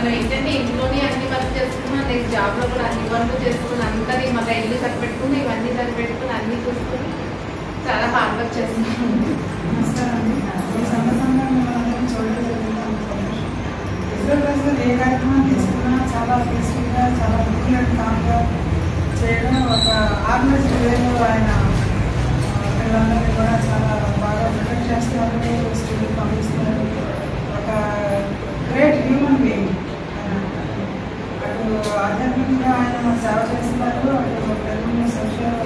మనం ఏంటంటే ఇంట్లోనే అన్ని వర్క్ చేసుకున్నాం, నెక్స్ట్ జాబ్లో కూడా అన్ని వర్క్ చేసుకుని అందరి మన ఇల్లు సరిపెట్టుకుని ఇవన్నీ సరిపెట్టుకుని అన్నీ చూసుకుని చాలా హార్డ్ వర్క్ చేస్తున్నాం. నమస్కారం అండి. ఈ సందర్భంగా మిమ్మల్ని చూడడం జరుగుతుంది. ఏ కార్యక్రమం తీసుకున్నా చాలా పీస్ఫుల్గా, చాలా ముఖ్యమైన కామ్గా చేయడం ఒక ఆర్గనైజ్డ్ వేలో ఆయన పిల్లలందరినీ కూడా చాలా బాగా ప్రొటెక్ట్ చేస్తున్నారు, స్కూల్కి పంపిస్తున్నారు. ఒక గ్రేట్ హ్యూమన్ బీయింగ్. అటు ఆధ్యాత్మికంగా ఆయన సేవ చేస్తున్నారు, అటు పిల్లల్ని సోషల్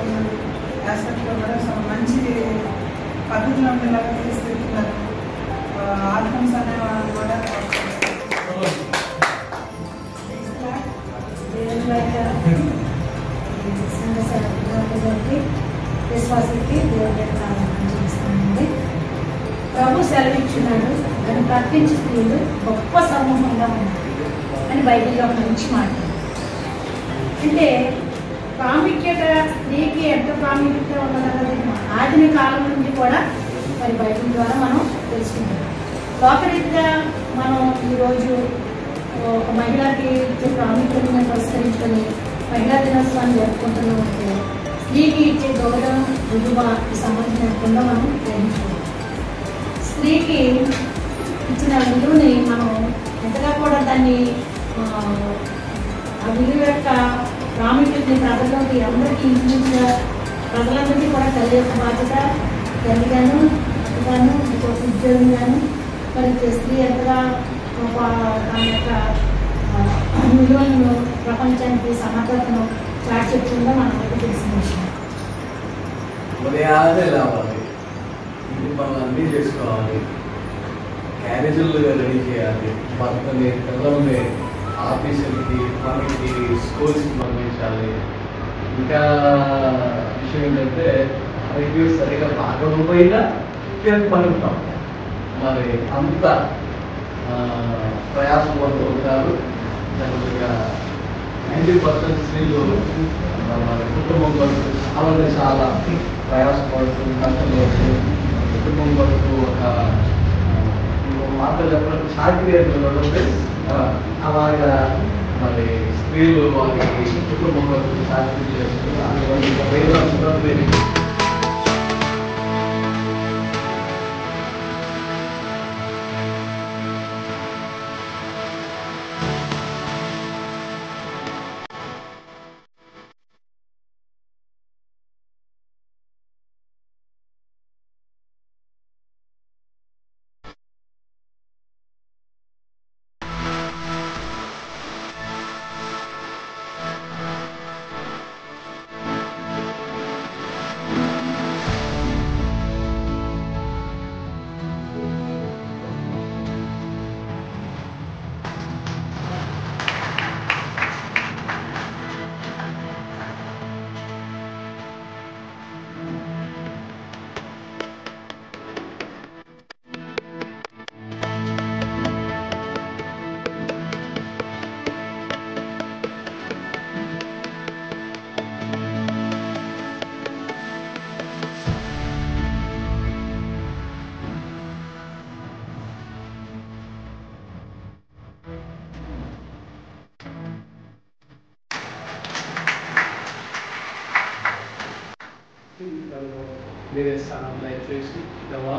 ఆస్పెక్ట్లో కూడా చాలా మంచి పద్ధతిలో ఉండేలాగా తీసుకెళ్తున్నారు. ఆర్గన్స్ అనేవాళ్ళు కూడా విశ్వాసకి దేవుడి చేస్తానండి. ప్రభు సెలవిచ్చున్నాడు, దాన్ని ప్రకటించి స్త్రీలు గొప్ప సమూహంగా ఉన్నారు అని బైబిల్లో మంచి మాట. అంటే ప్రాముఖ్యత స్త్రీకి ఎంత ప్రాముఖ్యత ఉన్నదన్నది ఆదిమ కాలం నుండి కూడా మరి బైబిల్ ద్వారా మనం తెలుసుకుంటాం. లోకరీతిగా మనం ఈరోజు ఒక మహిళకి ఇచ్చే ప్రాముఖ్యతను పురస్కరించుకొని మహిళా దినోత్సవాన్ని జరుపుకుంటున్నాం. అంటే స్త్రీకి ఇచ్చే గౌరవం, విలువ ఈ సంబంధించిన మనం గ్రహించుకోవాలి. స్త్రీకి ఇచ్చిన విలువని మనం ఎంతగా కూడా దాన్ని ఆ విలువ యొక్క ప్రాముఖ్యతని ప్రజల్లోకి అందరికీ ఇంచుగా ప్రజలందరికీ కూడా కలిగే బాధ్యత తల్లిగాను, అటుగాను, ఇంకొక ఉద్యోగంగాను మరి స్త్రీ ఎంతగా దాని యొక్క విలువలను ప్రపంచానికి సమర్థతను చాటి చెప్తుందో మనకు తెలిసిన విషయం. ఉదయాన్నే లేవాలి, ఇంటి పనులన్నీ చేసుకోవాలి, క్యారేజీలుగా రెడీ చేయాలి, భర్తని పిల్లల్ని ఆఫీసులకి, పనికి, స్కూల్స్కి పంపించాలి. ఇంకా విషయం ఏంటంటే మనకి సరిగా బాగోకపోయినా పనుకుంటాం. మరి అంత ప్రయాసం పడుతూ ఉంటారు. జనరల్గా 90% స్త్రీలు మన కుటుంబం కొరకు చాలా ప్రయాసపడుతూ కష్టపడుతూ కుటుంబం కొరకు ఒక మాటలు చెప్పడానికి సాధ్యత అలాగా మరి స్త్రీలు వాళ్ళకి కుటుంబం కొరకు సాధ్యం చేస్తూ వేరే స్థానంలో చేసి గవా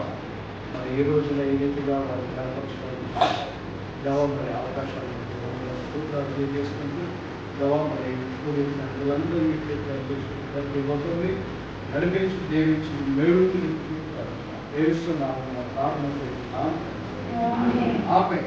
మరి ఈ రోజున ఈ రీతిగా వారు కనపరచుకోవడం గవా మరి అవకాశాలు తెలియజేసుకుంటూ గవా మరి వీళ్ళందరినీ ప్రతి ఒక్కరిని నడిపించి జీవించి మేలు వేస్తున్నాము ప్రార్థన చేస్తున్నాం. ఆపై